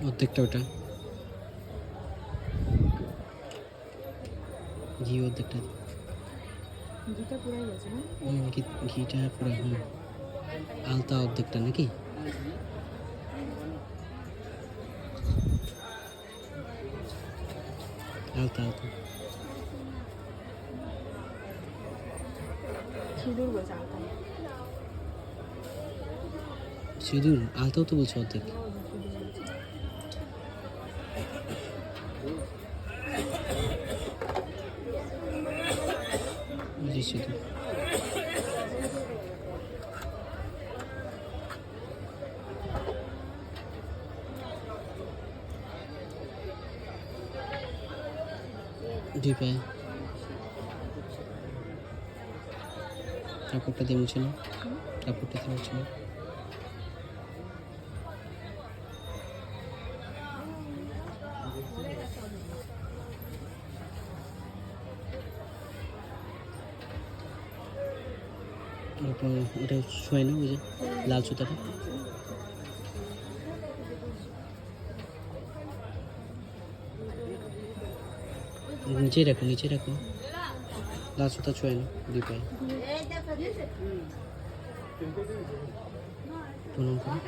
অর্ধেকটা ওটা ঘি অর্ধেকটা ঘিটা পুরাই গেছে না? ঘিটা পুরো আলতা অর্ধেকটা নাকি? আলতা আলতা সিঁদুর বলছে আলতা না। সিঁদুর আলতাও তো বলছো অর্ধেক। জি সিঁদুর দুই পায়ে কাপড়টা দিয়ে মুছে নাও, কাপড়টা দিয়ে মুছে নাও। ওটা শোয় না ওই যে লাল সুতাটা, নিচেই রাখো নিচে রাখো, লাল সুতা শোয় না দুই পায়ে। প্রণাম করো।